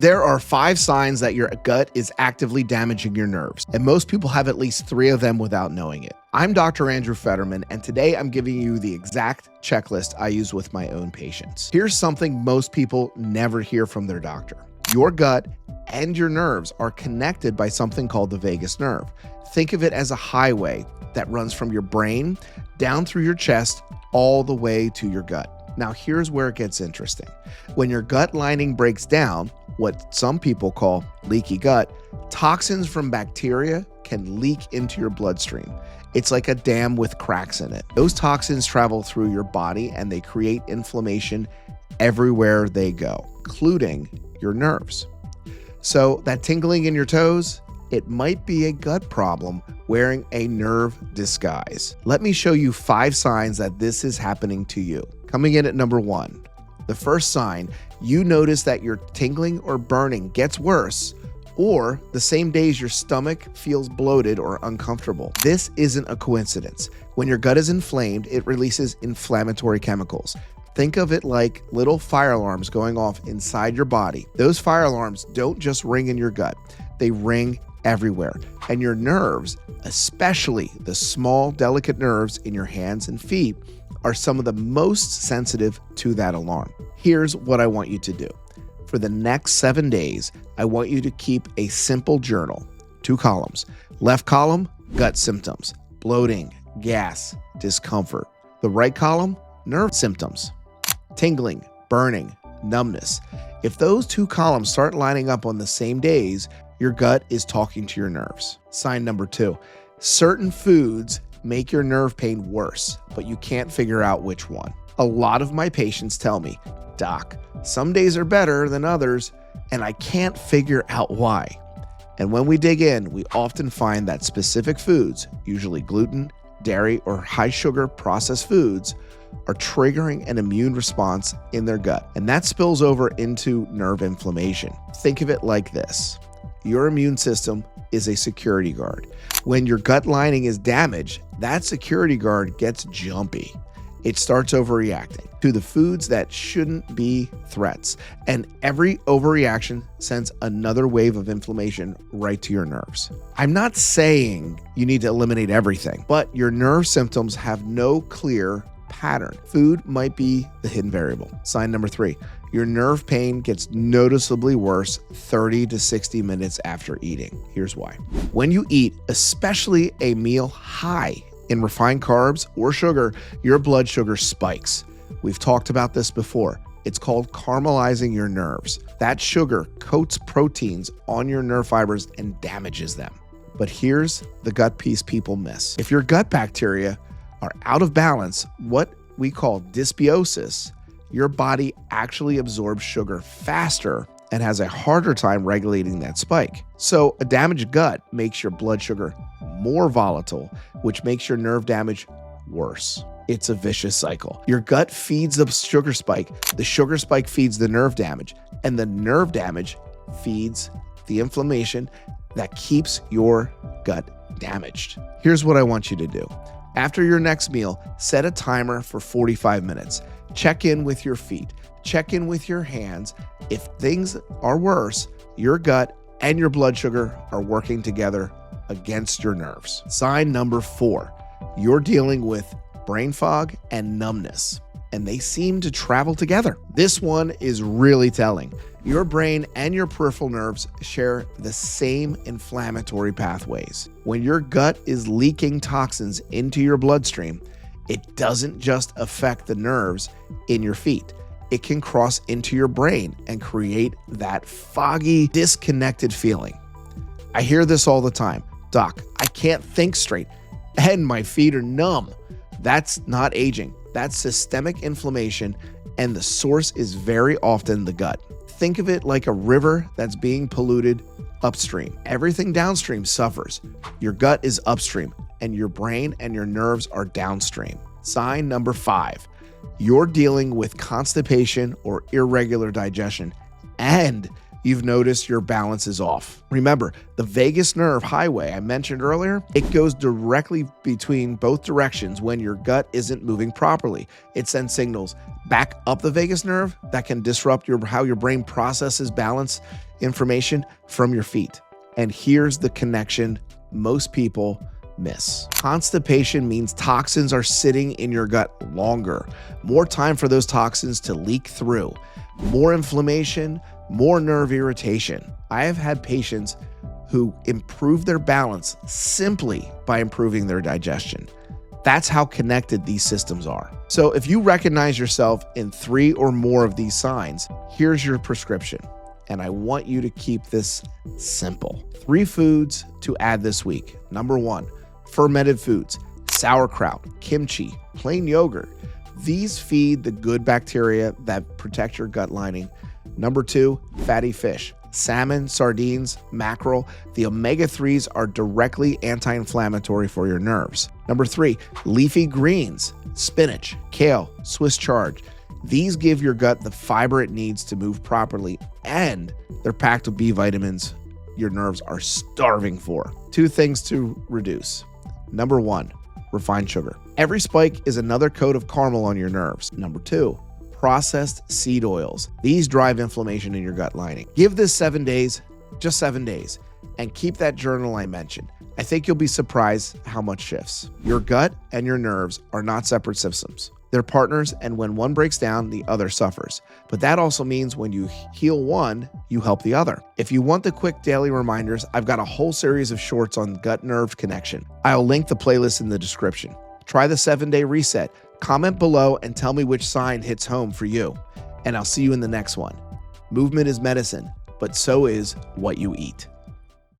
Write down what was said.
There are 5 signs that your gut is actively damaging your nerves, and most people have at least 3 of them without knowing it. I'm Dr. Andrew Fetterman, and today I'm giving you the exact checklist I use with my own patients. Here's something most people never hear from their doctor. Your gut and your nerves are connected by something called the vagus nerve. Think of it as a highway that runs from your brain down through your chest all the way to your gut. Now, here's where it gets interesting. When your gut lining breaks down, what some people call leaky gut, toxins from bacteria can leak into your bloodstream. It's like a dam with cracks in it. Those toxins travel through your body and they create inflammation everywhere they go, including your nerves. So that tingling in your toes, it might be a gut problem wearing a nerve disguise. Let me show you 5 signs that this is happening to you. Coming in at number 1, the first sign, you notice that your tingling or burning gets worse, or the same days your stomach feels bloated or uncomfortable. This isn't a coincidence. When your gut is inflamed, it releases inflammatory chemicals. Think of it like little fire alarms going off inside your body. Those fire alarms don't just ring in your gut, they ring everywhere. And your nerves, especially the small, delicate nerves in your hands and feet, are some of the most sensitive to that alarm. Here's what I want you to do. For the next 7 days, I want you to keep a simple journal, 2 columns. Left column, gut symptoms, bloating, gas, discomfort. The right column, nerve symptoms, tingling, burning, numbness. If those 2 columns start lining up on the same days, your gut is talking to your nerves. Sign number 2, certain foods make your nerve pain worse, but you can't figure out which one. A lot of my patients tell me, "Doc, some days are better than others, and I can't figure out why." And when we dig in, we often find that specific foods, usually gluten, dairy, or high sugar processed foods, are triggering an immune response in their gut, and that spills over into nerve inflammation. Think of it like this. Your immune system is a security guard. When your gut lining is damaged, that security guard gets jumpy. It starts overreacting to the foods that shouldn't be threats. And every overreaction sends another wave of inflammation right to your nerves. I'm not saying you need to eliminate everything, but your nerve symptoms have no clear pattern. Food might be the hidden variable. Sign number 3, your nerve pain gets noticeably worse 30 to 60 minutes after eating. Here's why. When you eat, especially a meal high in refined carbs or sugar, your blood sugar spikes. We've talked about this before. It's called caramelizing your nerves. That sugar coats proteins on your nerve fibers and damages them. But here's the gut piece people miss. If your gut bacteria are out of balance, what we call dysbiosis, your body actually absorbs sugar faster and has a harder time regulating that spike. So a damaged gut makes your blood sugar more volatile, which makes your nerve damage worse. It's a vicious cycle. Your gut feeds the sugar spike feeds the nerve damage, and the nerve damage feeds the inflammation that keeps your gut damaged. Here's what I want you to do. After your next meal, set a timer for 45 minutes. Check in with your feet. Check in with your hands. If things are worse, your gut and your blood sugar are working together against your nerves. Sign number 4, you're dealing with brain fog and numbness, and they seem to travel together. This one is really telling. Your brain and your peripheral nerves share the same inflammatory pathways. When your gut is leaking toxins into your bloodstream, it doesn't just affect the nerves in your feet. It can cross into your brain and create that foggy, disconnected feeling. I hear this all the time. "Doc, I can't think straight and my feet are numb." That's not aging. That's systemic inflammation, and the source is very often the gut. Think of it like a river that's being polluted upstream. Everything downstream suffers. Your gut is upstream, and your brain and your nerves are downstream. Sign number 5, you're dealing with constipation or irregular digestion, and you've noticed your balance is off. Remember, the vagus nerve highway I mentioned earlier, it goes directly between both directions when your gut isn't moving properly. It sends signals back up the vagus nerve that can disrupt how your brain processes balance information from your feet. And here's the connection most people miss. Constipation means toxins are sitting in your gut longer, more time for those toxins to leak through, more inflammation, more nerve irritation. I have had patients who improve their balance simply by improving their digestion. That's how connected these systems are. So if you recognize yourself in 3 or more of these signs, here's your prescription. And I want you to keep this simple. 3 foods to add this week. Number 1, fermented foods, sauerkraut, kimchi, plain yogurt. These feed the good bacteria that protect your gut lining. Number 2, fatty fish, salmon, sardines, mackerel. The omega-3s are directly anti-inflammatory for your nerves. Number 3, leafy greens, spinach, kale, Swiss chard. These give your gut the fiber it needs to move properly, and they're packed with B vitamins your nerves are starving for. 2 things to reduce. Number 1, refined sugar. Every spike is another coat of caramel on your nerves. Number 2, processed seed oils. These drive inflammation in your gut lining. Give this 7 days, just 7 days, and keep that journal I mentioned. I think you'll be surprised how much shifts. Your gut and your nerves are not separate systems. They're partners, and when one breaks down, the other suffers. But that also means when you heal one, you help the other. If you want the quick daily reminders, I've got a whole series of shorts on gut-nerve connection. I'll link the playlist in the description. Try the 7-day reset. Comment below and tell me which sign hits home for you. And I'll see you in the next one. Movement is medicine, but so is what you eat.